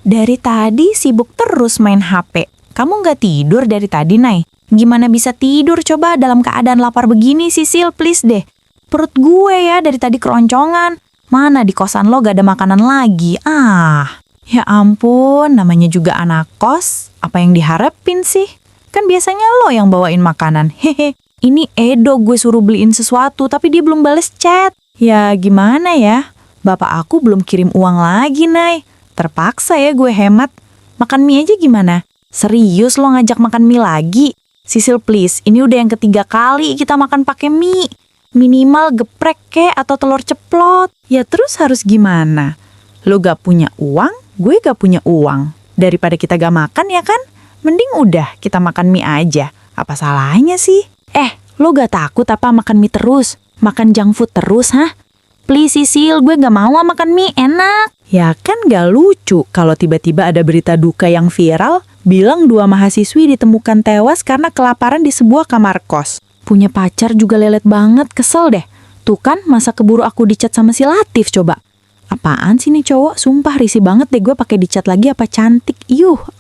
Dari tadi sibuk terus main HP. Kamu nggak tidur dari tadi, Nay? Gimana bisa tidur coba dalam keadaan lapar begini, Sisil? Please deh. Perut gue ya dari tadi keroncongan. Mana di kosan lo gak ada makanan lagi? Ya ampun, namanya juga anak kos. Apa yang diharapin sih? Kan biasanya lo yang bawain makanan. Hehe. Ini Edo gue suruh beliin sesuatu, tapi dia belum bales chat. Ya gimana ya? Bapak aku belum kirim uang lagi, Nay. Terpaksa ya gue hemat. Makan mie aja gimana? Serius lo ngajak makan mie lagi? Sisil please, ini udah yang ketiga kali kita makan pakai mie. Minimal geprek kek atau telur ceplot. Ya terus harus gimana? Lo gak punya uang, gue gak punya uang. Daripada kita gak makan ya kan? Mending udah kita makan mie aja. Apa salahnya sih? Lo gak takut apa makan mie terus? Makan junk food terus, hah? Please Sisil, gue gak mau makan mie, enak. Ya kan gak lucu kalau tiba-tiba ada berita duka yang viral bilang 2 mahasiswi ditemukan tewas karena kelaparan di sebuah kamar kos. Punya pacar juga lelet banget, kesel deh. Tuh kan, masa keburu aku dicat sama si Latif coba. Apaan sih nih cowok? Sumpah risih banget deh gue pakai dicat lagi apa cantik.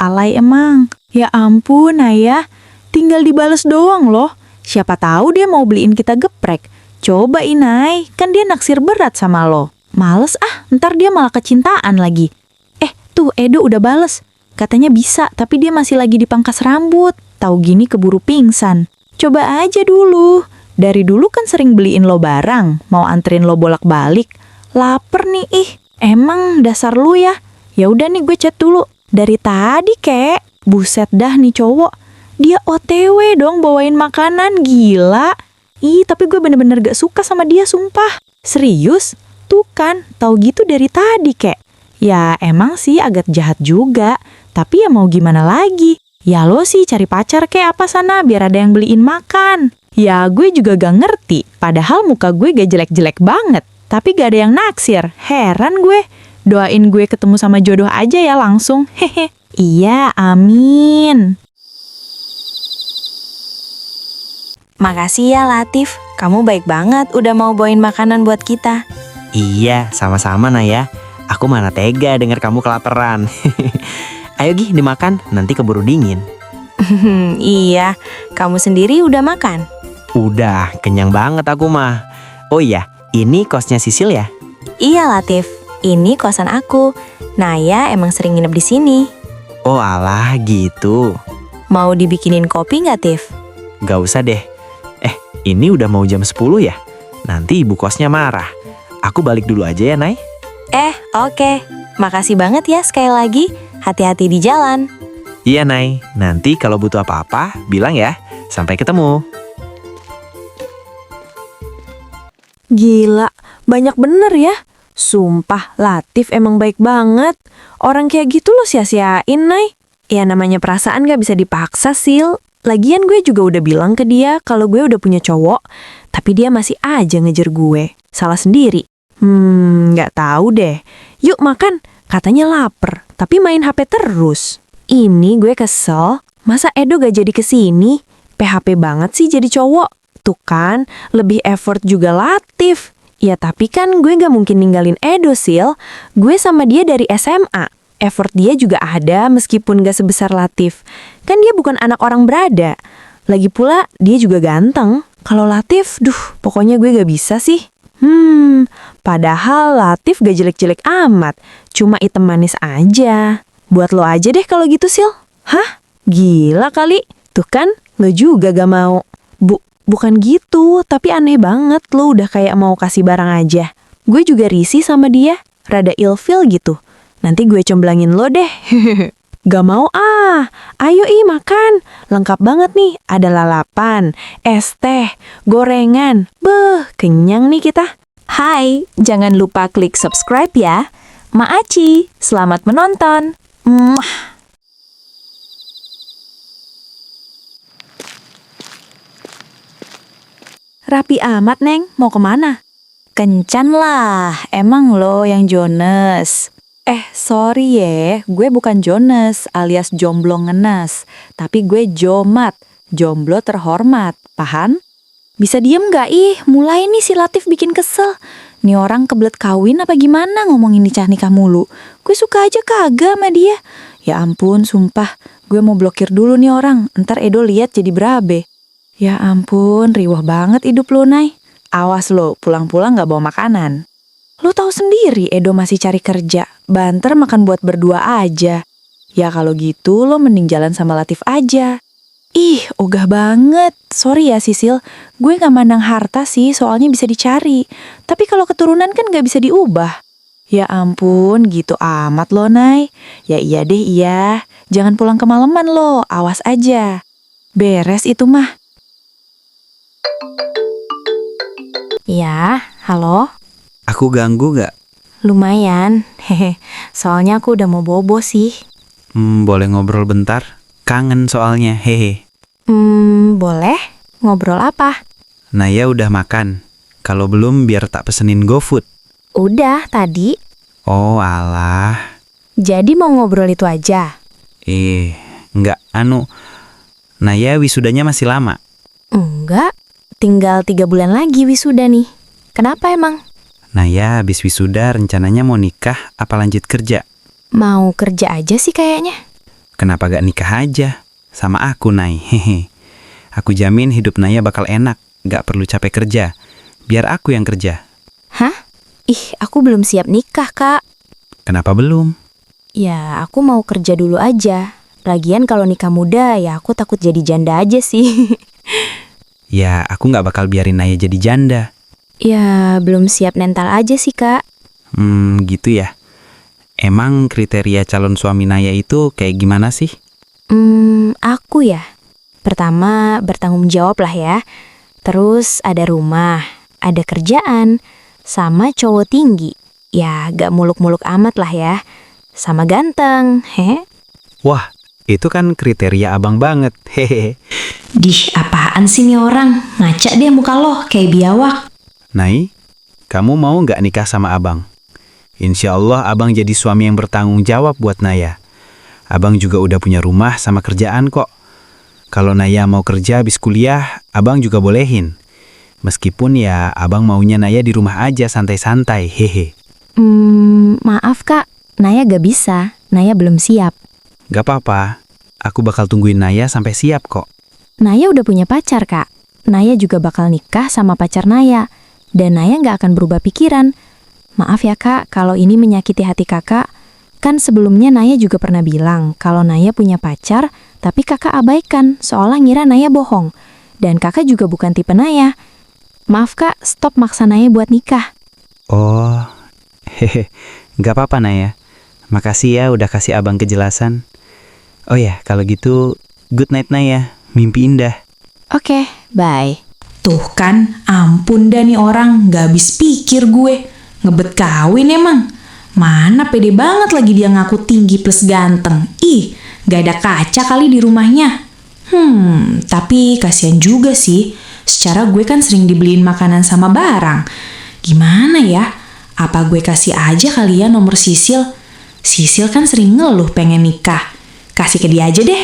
Alay emang. Ya ampun, Ayah. Tinggal dibales doang loh. Siapa tahu dia mau beliin kita geprek. Coba Inai, kan dia naksir berat sama lo. Males ntar dia malah kecintaan lagi. Tuh Edo udah bales. Katanya bisa, tapi dia masih lagi dipangkas rambut. Tahu gini keburu pingsan. Coba aja dulu. Dari dulu kan sering beliin lo barang, mau anterin lo bolak-balik. Laper nih, emang dasar lu ya. Ya udah nih gue chat dulu. Dari tadi kek, buset dah nih cowok. Dia OTW dong bawain makanan, gila. Tapi gue bener-bener gak suka sama dia sumpah. Serius? Tuh kan, tahu gitu dari tadi kek. Ya emang sih agak jahat juga, tapi ya mau gimana lagi. Ya lo sih cari pacar kek apa sana biar ada yang beliin makan. Ya gue juga gak ngerti, padahal muka gue gak jelek-jelek banget. Tapi gak ada yang naksir, heran gue. Doain gue ketemu sama jodoh aja ya langsung, hehe. Iya, amin. Makasih ya Latif, kamu baik banget udah mau bawain makanan buat kita. Iya, sama-sama Naya. Aku mana tega denger kamu kelaparan. Ayo Gi, dimakan, nanti keburu dingin. Iya, kamu sendiri udah makan? Udah, kenyang banget aku mah. Oh iya, ini kosnya Sisil ya? Iya Latif, ini kosan aku. Naya emang sering nginep di sini. Oh alah, gitu. Mau dibikinin kopi nggak, Tif? Gak usah deh. Ini udah mau jam 10 ya? Nanti ibu kosnya marah. Aku balik dulu aja ya, Nay. Oke. Makasih banget ya sekali lagi. Hati-hati di jalan. Iya, Nay. Nanti kalau butuh apa-apa, bilang ya. Sampai ketemu. Gila, banyak bener ya. Sumpah, Latif emang baik banget. Orang kayak gitu lo sia-siain, Nay. Ya namanya perasaan gak bisa dipaksa, Sil. Lagian gue juga udah bilang ke dia kalau gue udah punya cowok, tapi dia masih aja ngejar gue. Salah sendiri. Gak tahu deh. Yuk makan, katanya lapar, tapi main HP terus. Ini gue kesel, masa Edo gak jadi kesini? PHP banget sih jadi cowok. Tuh kan, lebih effort juga Latif. Ya tapi kan gue gak mungkin ninggalin Edo, Sil. Gue sama dia dari SMA. Effort dia juga ada meskipun gak sebesar Latif. Kan dia bukan anak orang berada. Lagi pula dia juga ganteng. Kalau Latif, pokoknya gue gak bisa sih. Padahal Latif gak jelek-jelek amat. Cuma item manis aja. Buat lo aja deh kalau gitu, Sil. Hah? Gila kali. Tuh kan, lo juga gak mau. Bukan gitu, tapi aneh banget lo udah kayak mau kasih barang aja. Gue juga risih sama dia. Rada ilfil gitu. Nanti gue comblangin lo deh. Gak mau Ayo makan. Lengkap banget nih. Ada lalapan, es teh, gorengan. Kenyang nih kita. Hai, jangan lupa klik subscribe ya. Maaci, selamat menonton. Rapi amat, Neng. Mau kemana? Kencan lah, emang lo yang Jones. Sorry ya, gue bukan Jones alias jomblo ngenes. Tapi gue Jomat, jomblo terhormat, paham? Bisa diem gak mulai nih si Latif bikin kesel. Nih orang kebelet kawin apa gimana ngomongin nikah mulu. Gue suka aja kagak sama dia. Ya ampun, sumpah. Gue mau blokir dulu nih orang. Ntar Edo lihat jadi berabe. Ya ampun, riwah banget hidup lo, Nay. Awas lo, pulang-pulang gak bawa makanan. Lo tahu sendiri Edo masih cari kerja. Banter makan buat berdua aja. Ya kalau gitu lo mending jalan sama Latif aja. Ih, ogah banget. Sorry ya Sisil, gue gak mandang harta sih, soalnya bisa dicari. Tapi kalau keturunan kan gak bisa diubah. Ya ampun, gitu amat lo, Nay. Ya iya deh, iya. Jangan pulang kemalaman lo, awas aja. Beres itu mah. Ya, halo? Aku ganggu gak? Lumayan, hehe. Soalnya aku udah mau bobo sih. Boleh ngobrol bentar? Kangen soalnya, hehe. Boleh? Ngobrol apa? Naya udah makan. Kalau belum biar tak pesenin GoFood. Udah, tadi. Oh alah. Jadi mau ngobrol itu aja? Enggak, Naya wisudanya masih lama. Enggak, tinggal 3 bulan lagi wisuda nih. Kenapa emang? Naya habis wisuda rencananya mau nikah apa lanjut kerja? Mau kerja aja sih kayaknya. Kenapa gak nikah aja? Sama aku, Nay, hehe. Aku jamin hidup Naya bakal enak, gak perlu capek kerja. Biar aku yang kerja. Hah? Ih, aku belum siap nikah, Kak. Kenapa belum? Ya, aku mau kerja dulu aja. Lagian kalau nikah muda, ya aku takut jadi janda aja sih. Ya, aku gak bakal biarin Naya jadi janda. Ya, belum siap mental aja sih, Kak. Gitu ya. Emang kriteria calon suami Naya itu kayak gimana sih? Aku ya. Pertama, bertanggung jawab lah ya. Terus ada rumah, ada kerjaan, sama cowok tinggi. Ya, gak muluk-muluk amat lah ya. Sama ganteng, he? Wah, itu kan kriteria abang banget, hehe. Dih, apaan sih nih orang? Ngaca deh muka lo, kayak biawak. Nay, kamu mau nggak nikah sama abang? Insya Allah abang jadi suami yang bertanggung jawab buat Naya. Abang juga udah punya rumah sama kerjaan kok. Kalau Naya mau kerja habis kuliah, abang juga bolehin. Meskipun ya abang maunya Naya di rumah aja santai-santai, hehe. Maaf Kak, Naya gak bisa. Naya belum siap. Gak apa-apa, aku bakal tungguin Naya sampai siap kok. Naya udah punya pacar, Kak. Naya juga bakal nikah sama pacar Naya. Dan Naya gak akan berubah pikiran. Maaf ya Kak, kalau ini menyakiti hati Kakak. Kan sebelumnya Naya juga pernah bilang kalau Naya punya pacar, tapi Kakak abaikan seolah ngira Naya bohong. Dan Kakak juga bukan tipe Naya. Maaf Kak, stop maksa Naya buat nikah. Oh, hehe, gak apa-apa Naya. Makasih ya udah kasih abang kejelasan. Oh ya, kalau gitu, good night Naya. Mimpi indah. Oke, bye. Tuh kan, ampun dah nih orang, gak habis pikir gue. Ngebet kawin emang. Mana pede banget lagi dia ngaku tinggi plus ganteng. Ih, gak ada kaca kali di rumahnya. Tapi kasihan juga sih. Secara gue kan sering dibeliin makanan sama barang. Gimana ya? Apa gue kasih aja kali ya nomor Sisil? Sisil kan sering ngeluh pengen nikah. Kasih ke dia aja deh.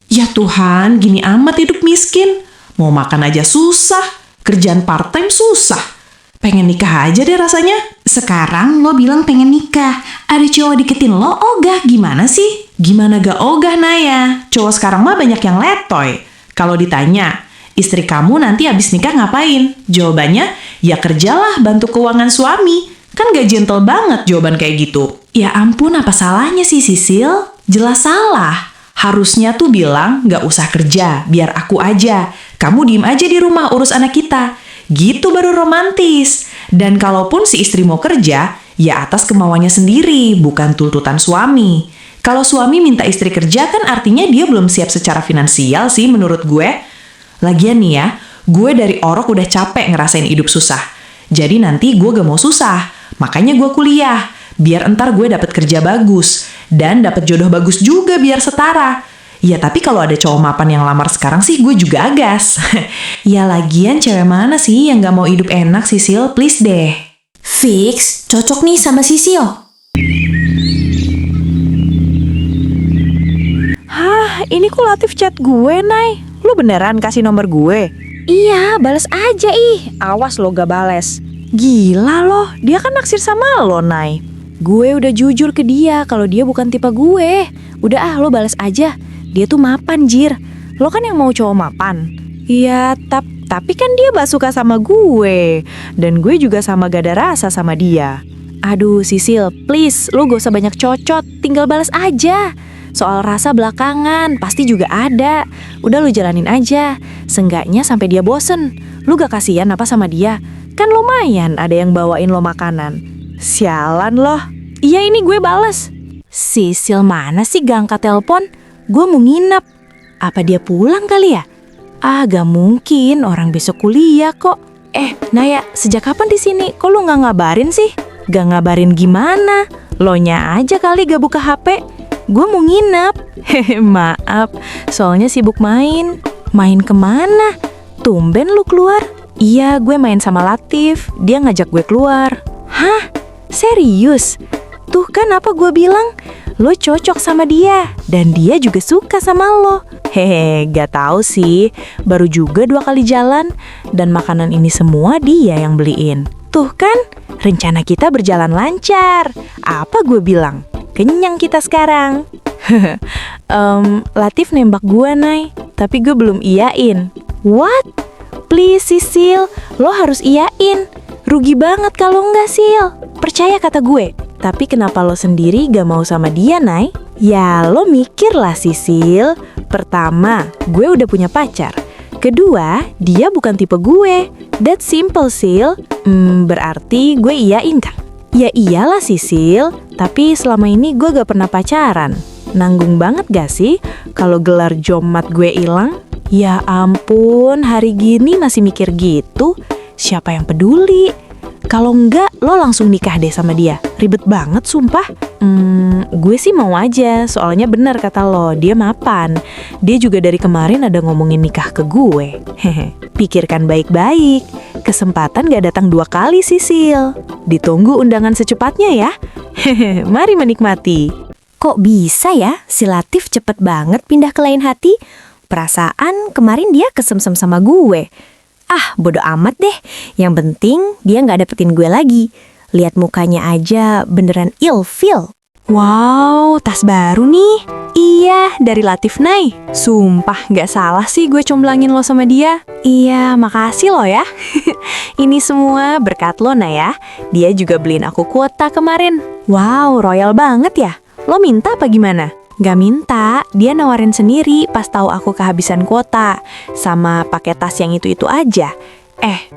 Ya Tuhan, gini amat hidup miskin. Mau makan aja susah, kerjaan part-time susah. Pengen nikah aja deh rasanya. Sekarang lo bilang pengen nikah, ada cowok deketin lo ogah, gimana sih? Gimana gak ogah Naya? Cowok sekarang mah banyak yang letoy. Kalau ditanya, istri kamu nanti abis nikah ngapain? Jawabannya, ya kerjalah bantu keuangan suami. Kan gak gentle banget jawaban kayak gitu. Ya ampun, apa salahnya sih Sisil? Jelas salah. Harusnya tuh bilang gak usah kerja, biar aku aja. Kamu diem aja di rumah urus anak kita. Gitu baru romantis. Dan kalaupun si istri mau kerja, ya atas kemauannya sendiri, bukan tuntutan suami. Kalau suami minta istri kerja kan artinya dia belum siap secara finansial sih menurut gue. Lagian nih ya, gue dari orok udah capek ngerasain hidup susah. Jadi nanti gue gak mau susah. Makanya gue kuliah, biar entar gue dapet kerja bagus. Dan dapet jodoh bagus juga biar setara. Ya tapi kalau ada cowok mapan yang lamar sekarang sih gue juga agas. Ya lagian cewek mana sih yang gak mau hidup enak Sisil, please deh. Fix, cocok nih sama Sisil. Hah, ini kok Latif chat gue, Nay? Lu beneran kasih nomor gue? Iya, bales aja ih. Awas lo gak bales. Gila loh, dia kan naksir sama lo, Nay. Gue udah jujur ke dia kalau dia bukan tipe gue. Udah lo balas aja. Dia tuh mapan, Jir. Lo kan yang mau cowok mapan. Iya, tapi kan dia gak suka sama gue. Dan gue juga sama gak ada rasa sama dia. Aduh, Sisil, please, lo gak usah banyak cocot. Tinggal balas aja. Soal rasa belakangan, pasti juga ada. Udah lo jalanin aja. Seenggaknya sampai dia bosen. Lo gak kasihan apa sama dia? Kan lumayan ada yang bawain lo makanan. Sialan loh. Iya, ini gue bales. Sisil mana sih gak angkat telepon? Gue mau nginep. Apa dia pulang kali ya? Ah, gak mungkin, orang besok kuliah kok. Naya, sejak kapan di sini? Kok lu gak ngabarin sih? Gak ngabarin gimana? Lonya aja kali gak buka HP. Gue mau nginep. Hehe, maaf, soalnya sibuk main. Main kemana? Tumben lu keluar. Iya, gue main sama Latif. Dia ngajak gue keluar. Hah? Serius? Tuh kan apa gue bilang? Lo cocok sama dia. Dan dia juga suka sama lo. Hehe, gak tahu sih. Baru juga 2 kali jalan. Dan makanan ini semua dia yang beliin. Tuh kan, rencana kita berjalan lancar. Apa gue bilang? Kenyang kita sekarang. Latif nembak gue, Nay. Tapi gue belum iyain. What? Please, Sisil, lo harus iyain. Rugi banget kalau enggak, Sil. Percaya kata gue. Tapi kenapa lo sendiri gak mau sama dia, Nay? Ya, lo mikir lah, Sisil. Pertama, gue udah punya pacar. Kedua, dia bukan tipe gue. That simple, Sil. Berarti gue iyain kan? Ya iyalah, Sisil. Tapi selama ini gue gak pernah pacaran. Nanggung banget gak sih kalau gelar jomat gue hilang? Ya ampun, hari gini masih mikir gitu. Siapa yang peduli? Kalau enggak, lo langsung nikah deh sama dia. Ribet banget, sumpah. Gue sih mau aja, soalnya benar kata lo, dia mapan. Dia juga dari kemarin ada ngomongin nikah ke gue. Hehe, pikirkan baik-baik. Kesempatan gak datang 2 kali, Sisil. Ditunggu undangan secepatnya ya. Hehe, mari menikmati. Kok bisa ya si Latif cepet banget pindah ke lain hati? Perasaan kemarin dia kesemsem sama gue. Ah, bodo amat deh. Yang penting dia gak dapetin gue lagi. Lihat mukanya aja beneran ilfeel. Wow, tas baru nih. Iya, dari Latif, Nay. Sumpah, gak salah sih gue comblangin lo sama dia. Iya, makasih lo ya. Ini semua berkat lo, Nay ya. Dia juga beliin aku kuota kemarin. Wow, royal banget ya. Lo minta apa gimana? Gak minta, dia nawarin sendiri pas tahu aku kehabisan kuota. Sama pakai tas yang itu-itu aja.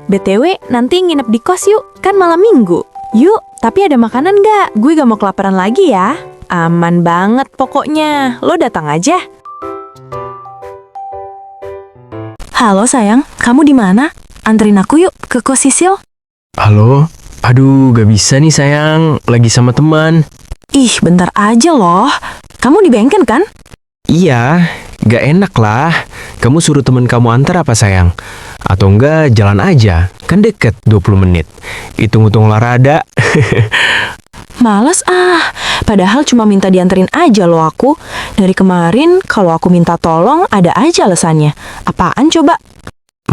BTW, nanti nginep di kos yuk, kan malam minggu. Yuk, tapi ada makanan gak? Gue gak mau kelaparan lagi ya. Aman banget pokoknya, lo datang aja. Halo sayang, kamu di mana? Anterin aku yuk ke kos Sisil. Halo? Aduh, gak bisa nih sayang, lagi sama teman. Ih, bentar aja loh. Kamu di bengkel kan? Iya, gak enak lah. Kamu suruh temen kamu antar apa sayang? Atau enggak jalan aja, kan deket 20 menit. Hitung-hitung olahraga. Males padahal cuma minta dianterin aja loh aku. Dari kemarin kalau aku minta tolong ada aja alasannya. Apaan coba?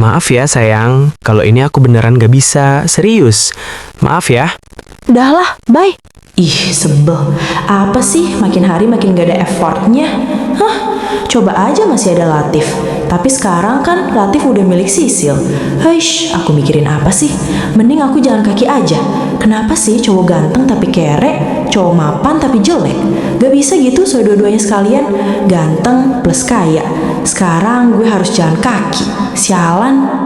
Maaf ya sayang, kalau ini aku beneran gak bisa, serius. Maaf ya. Udah lah, bye. Ih, sebel. Apa sih makin hari makin gak ada effortnya? Hah, coba aja masih ada Latif. Tapi sekarang kan Latif udah milik Sisil. Heish, aku mikirin apa sih? Mending aku jalan kaki aja. Kenapa sih cowok ganteng tapi kere, cowok mapan tapi jelek? Gak bisa gitu so dua-duanya sekalian. Ganteng plus kaya. Sekarang gue harus jalan kaki. Sialan.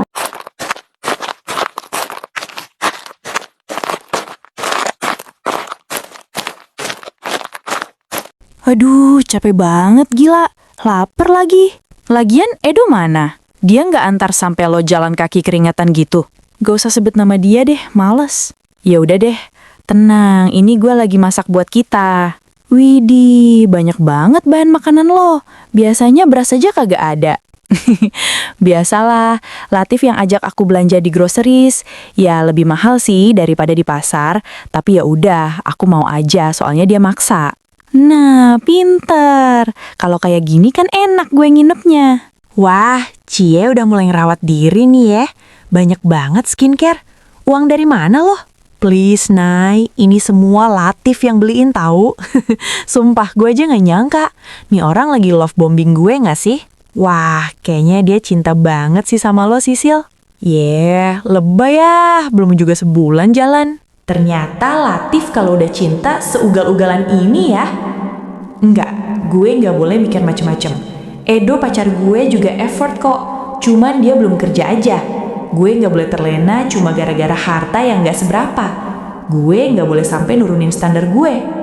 Aduh, capek banget gila. Laper lagi. Lagian Edo mana? Dia nggak antar sampai lo jalan kaki keringatan gitu. Gak usah sebut nama dia deh, males. Ya udah deh, tenang. Ini gue lagi masak buat kita. Widih, banyak banget bahan makanan lo. Biasanya beras aja kagak ada. Biasalah, Latif yang ajak aku belanja di groceries. Ya lebih mahal sih daripada di pasar. Tapi ya udah, aku mau aja soalnya dia maksa. Nah, pinter. Kalau kayak gini kan enak gue nginepnya. Wah, Cie udah mulai ngerawat diri nih ya. Banyak banget skincare. Uang dari mana loh? Please, Nay, ini semua Latif yang beliin tahu. Sumpah, gue aja gak nyangka. Nih orang lagi love bombing gue gak sih? Wah, kayaknya dia cinta banget sih sama lo, Sisil. Lebay ya, belum juga sebulan jalan. Ternyata Latif kalau udah cinta seugal-ugalan ini ya. Enggak, gue gak boleh mikir macem-macem. Edo pacar gue juga effort kok, cuman dia belum kerja aja. Gue gak boleh terlena cuma gara-gara harta yang gak seberapa. Gue gak boleh sampai nurunin standar gue.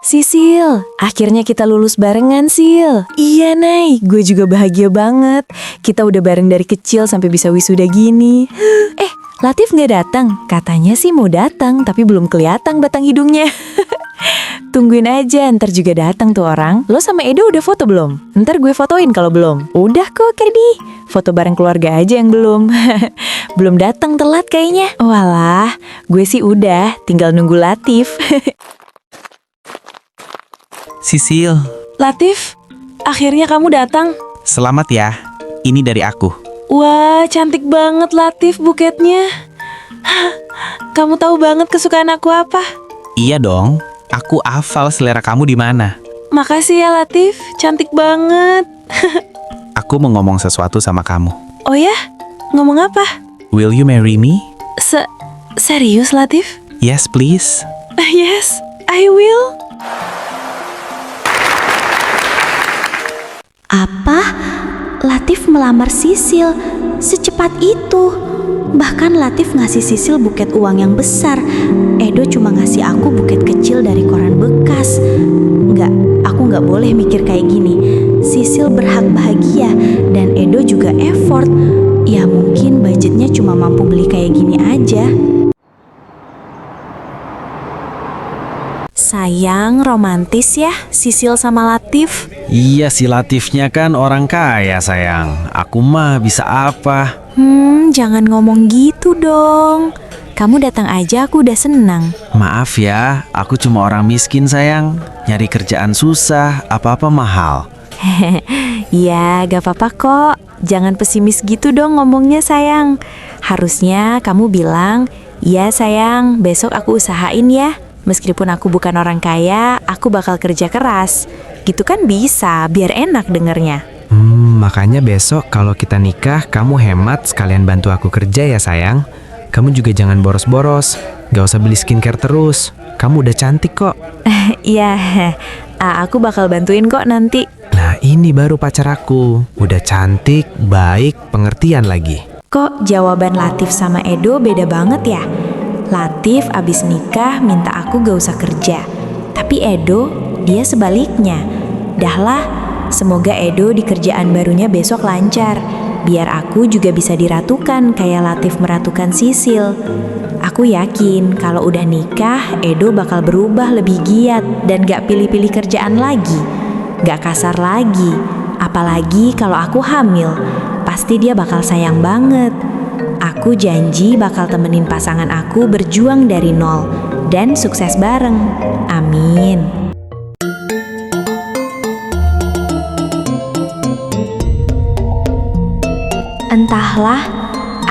Sisil, akhirnya kita lulus barengan, Sil. Iya, Nay, gue juga bahagia banget. Kita udah bareng dari kecil sampai bisa wisuda gini. Latif nggak datang? Katanya sih mau datang, tapi belum kelihatan batang hidungnya. Tungguin aja, ntar juga datang tuh orang. Lo sama Edo udah foto belum? Ntar gue fotoin kalau belum. Udah kok, Kedi. Foto bareng keluarga aja yang belum. Belum datang, telat kayaknya. Walah, gue sih udah, tinggal nunggu Latif. Sisil, Latif, akhirnya kamu datang. selamat ya. Ini dari aku. Wah, cantik banget Latif buketnya. Kamu tahu banget kesukaan aku apa? Iya dong, aku hafal selera kamu di mana. Makasih ya Latif, cantik banget. Aku mau ngomong sesuatu sama kamu. Oh ya? Ngomong apa? Will you marry me? Serius Latif? Yes, please. Yes, I will. Apa? Latif melamar Sisil secepat itu. Bahkan Latif ngasih Sisil buket uang yang besar. Edo cuma ngasih aku buket kecil dari koran bekas. Enggak, aku nggak boleh mikir kayak gini. Sisil berhak bahagia dan Edo juga effort. Ya mungkin budgetnya cuma mampu beli kayak gini aja. Sayang, romantis ya Sisil sama Latif. Iya, si Latifnya kan orang kaya, sayang. Aku mah bisa apa? Jangan ngomong gitu dong. Kamu datang aja aku udah senang. Maaf ya, aku cuma orang miskin, sayang. Nyari kerjaan susah, apa-apa mahal. Ya, gak apa-apa kok. Jangan pesimis gitu dong ngomongnya sayang. Harusnya kamu bilang, "Ya sayang, besok aku usahain ya. Meskipun aku bukan orang kaya, aku bakal kerja keras." Gitu kan bisa, biar enak dengernya. Makanya besok kalau kita nikah, kamu hemat sekalian bantu aku kerja ya sayang. Kamu juga jangan boros-boros. Gak usah beli skincare terus. Kamu udah cantik kok. Iya, aku bakal bantuin kok nanti. Nah ini baru pacar aku. Udah cantik, baik, pengertian lagi. Kok jawaban Latif sama Edo beda banget ya? Latif abis nikah minta aku gak usah kerja. Tapi Edo, dia sebaliknya. Dahlah, semoga Edo di kerjaan barunya besok lancar. Biar aku juga bisa diratukan kayak Latif meratukan Sisil. Aku yakin kalau udah nikah, Edo bakal berubah lebih giat dan gak pilih-pilih kerjaan lagi. Gak kasar lagi. Apalagi kalau aku hamil, pasti dia bakal sayang banget. Aku janji bakal temenin pasangan aku berjuang dari nol dan sukses bareng. Amin. Entahlah,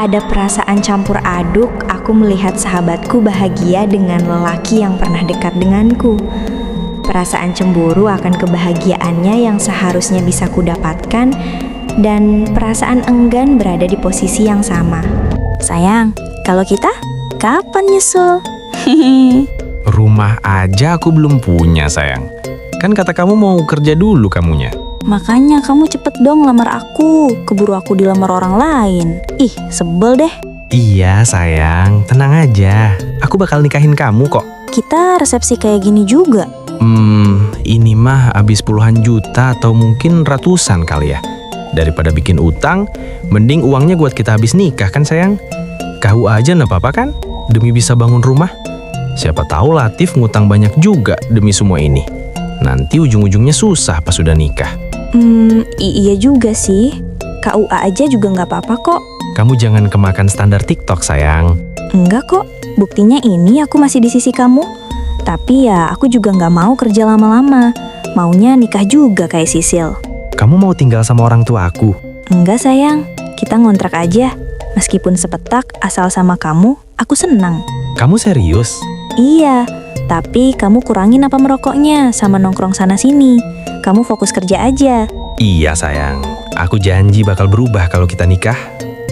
ada perasaan campur aduk aku melihat sahabatku bahagia dengan lelaki yang pernah dekat denganku. Perasaan cemburu akan kebahagiaannya yang seharusnya bisa kudapatkan, dan perasaan enggan berada di posisi yang sama. Sayang, kalau kita kapan nyusul? Rumah aja aku belum punya sayang. Kan kata kamu mau kerja dulu kamunya. Makanya kamu cepet dong lamar aku. Keburu aku dilamar orang lain. Ih, sebel deh. Iya sayang, tenang aja. Aku bakal nikahin kamu kok. Kita resepsi kayak gini juga. Ini mah habis puluhan juta atau mungkin ratusan kali ya. Daripada bikin utang, mending uangnya buat kita habis nikah kan sayang. Kau aja nggak apa-apa kan? Demi bisa bangun rumah. Siapa tahu Latif ngutang banyak juga demi semua ini. Nanti ujung-ujungnya susah pas sudah nikah. Iya juga sih. KUA aja juga nggak apa-apa kok. Kamu jangan kemakan standar TikTok sayang. Enggak kok. Buktinya ini aku masih di sisi kamu. Tapi ya aku juga nggak mau kerja lama-lama. Maunya nikah juga kayak Sisil. Kamu mau tinggal sama orang tua aku? Enggak sayang, kita ngontrak aja. Meskipun sepetak asal sama kamu, aku senang. Kamu serius? Iya, tapi kamu kurangin apa merokoknya sama nongkrong sana-sini. Kamu fokus kerja aja. Iya sayang, aku janji bakal berubah kalau kita nikah.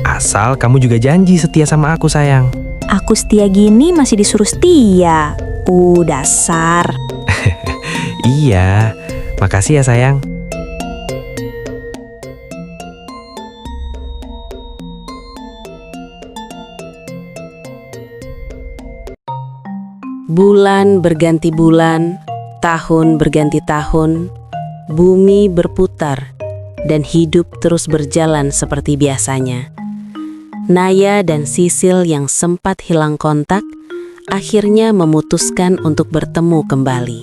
Asal kamu juga janji setia sama aku sayang. Aku setia gini masih disuruh setia. Dasar. Iya, makasih ya sayang. Bulan berganti bulan, tahun berganti tahun, bumi berputar, dan hidup terus berjalan seperti biasanya. Naya dan Sisil yang sempat hilang kontak, akhirnya memutuskan untuk bertemu kembali.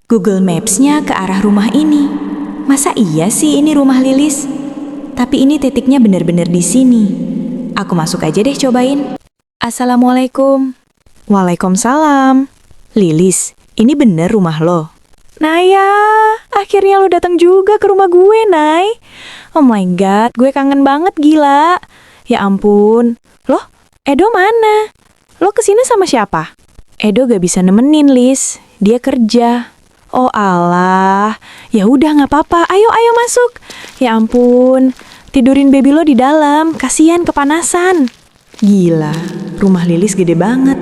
Google Maps-nya ke arah rumah ini. Masa iya sih ini rumah Lilis? Tapi ini titiknya bener-bener di sini. Aku masuk aja deh cobain. Assalamualaikum. Waalaikumsalam. Lilis, ini bener rumah lo? Naya, akhirnya lo datang juga ke rumah gue, Nay. Oh my god, gue kangen banget gila. Ya ampun. Loh, Edo mana? Lo kesini sama siapa? Edo gak bisa nemenin, Lis. Dia kerja. Oh alah, ya udah nggak apa-apa. Ayo masuk. Ya ampun, tidurin baby lo di dalam. Kasian kepanasan. Gila, rumah Lilis gede banget.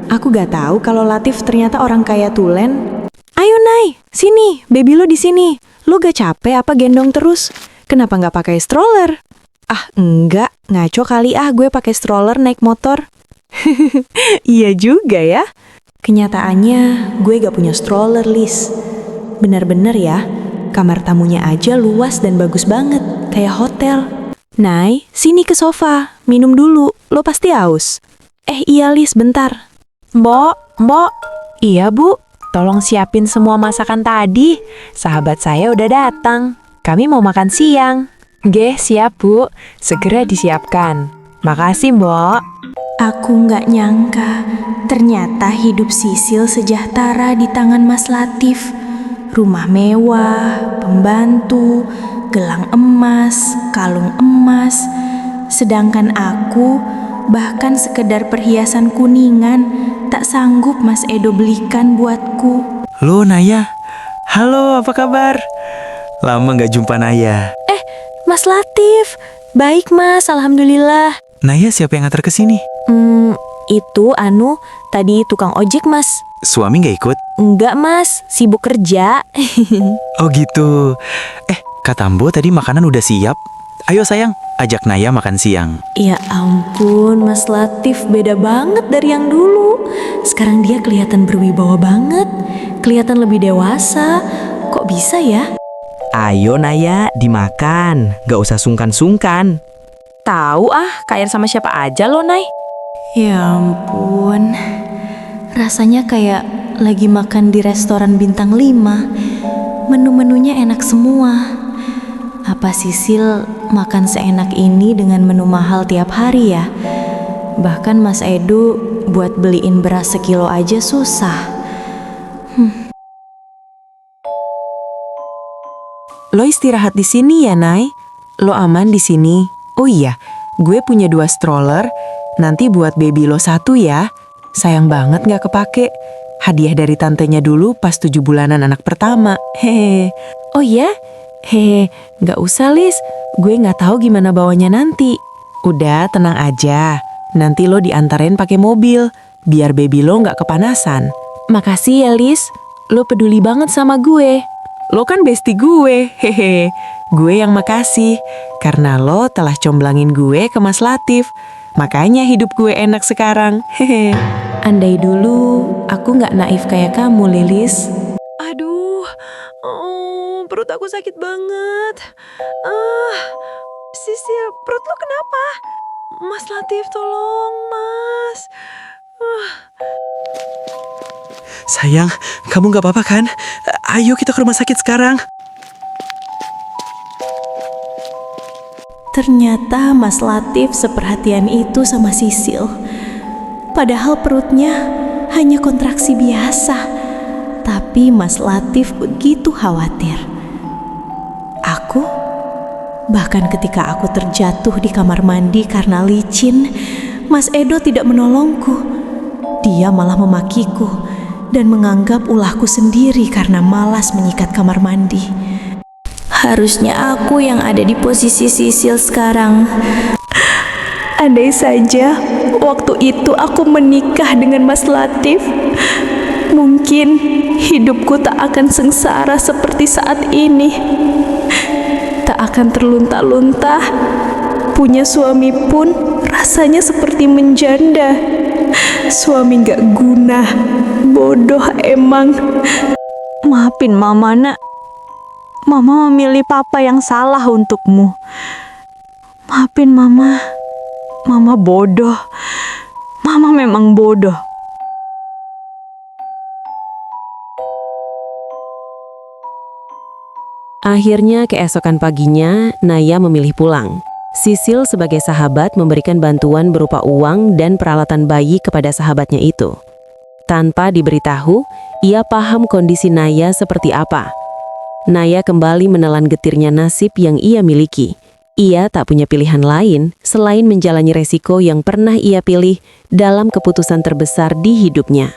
Aku gak tahu kalau Latif ternyata orang kaya tulen. Ayo Nay, sini, baby lo di sini. Lo gak capek apa gendong terus? Kenapa nggak pakai stroller? Ah enggak, ngaco kali gue pakai stroller naik motor. Iya juga ya. Kenyataannya gue gak punya stroller, Lis. Bener-bener ya, kamar tamunya aja luas dan bagus banget, kayak hotel. Nay, sini ke sofa, minum dulu, lo pasti haus. Iya Lis, bentar. Mbok. Iya Bu, tolong siapin semua masakan tadi. Sahabat saya udah datang. Kami mau makan siang. Geh, siap Bu, segera disiapkan. Makasih Mbok. Aku nggak nyangka, ternyata hidup Sisil sejahtera di tangan Mas Latif. Rumah mewah, pembantu, gelang emas, kalung emas. Sedangkan aku, bahkan sekedar perhiasan kuningan, tak sanggup Mas Edo belikan buatku. Lo Naya, halo apa kabar? Lama nggak jumpa Naya. Mas Latif, baik Mas, alhamdulillah. Naya siapa yang nganter ke sini? Itu tadi tukang ojek Mas. Suami nggak ikut? Enggak Mas, sibuk kerja. Oh gitu. Kata Ambo tadi makanan udah siap. Ayo sayang, ajak Naya makan siang. Ya ampun, Mas Latif beda banget dari yang dulu. Sekarang dia kelihatan berwibawa banget, kelihatan lebih dewasa. Kok bisa ya? Ayo Naya, dimakan. Gak usah sungkan-sungkan. Tahu kayak sama siapa aja lo, Nay. Ya ampun, rasanya kayak lagi makan di restoran bintang 5. Menu-menunya enak semua. Apa Sisil makan seenak ini dengan menu mahal tiap hari ya? Bahkan Mas Edu buat beliin beras sekilo aja susah. Lo istirahat di sini ya, Nay. Lo aman di sini. Oh iya, gue punya 2 stroller. Nanti buat baby lo 1 ya. Sayang banget gak kepake. Hadiah dari tantenya dulu pas 7 bulanan anak pertama. Hehe. Oh iya? Hehe, gak usah Lis. Gue gak tahu gimana bawanya nanti. Udah, tenang aja. Nanti lo diantarin pakai mobil. Biar baby lo gak kepanasan. Makasih ya Lis. Lo peduli banget sama gue. Lo kan bestie gue. Hehe. Gue yang makasih. Karena lo telah comblangin gue ke Mas Latif. Makanya hidup gue enak sekarang. Hehe. Andai dulu aku gak naif kayak kamu, Lilis. Aduh, perut aku sakit banget. Sisil, perut lo kenapa? Mas Latif, tolong, Mas. Sayang, kamu gak apa-apa kan? Ayo kita ke rumah sakit sekarang. Ternyata Mas Latif seperhatian itu sama Sisil. Padahal perutnya hanya kontraksi biasa. Tapi Mas Latif begitu khawatir. Bahkan ketika aku terjatuh di kamar mandi karena licin, Mas Edo tidak menolongku. Dia malah memakiku dan menganggap ulahku sendiri karena malas menyikat kamar mandi. Harusnya aku yang ada di posisi Sisil sekarang. Andai saja waktu itu aku menikah dengan Mas Latif, mungkin hidupku tak akan sengsara seperti saat ini. Tak akan terlunta-lunta. Punya suami pun rasanya seperti menjanda. Suami gak guna, bodoh emang. Maafin Mama, Nak. Mama memilih papa yang salah untukmu. Maafin Mama. Mama bodoh. Mama memang bodoh. Akhirnya keesokan paginya, Naya memilih pulang. Sisil sebagai sahabat memberikan bantuan berupa uang dan peralatan bayi kepada sahabatnya itu. Tanpa diberitahu, ia paham kondisi Naya seperti apa. Naya kembali menelan getirnya nasib yang ia miliki. Ia tak punya pilihan lain selain menjalani resiko yang pernah ia pilih dalam keputusan terbesar di hidupnya.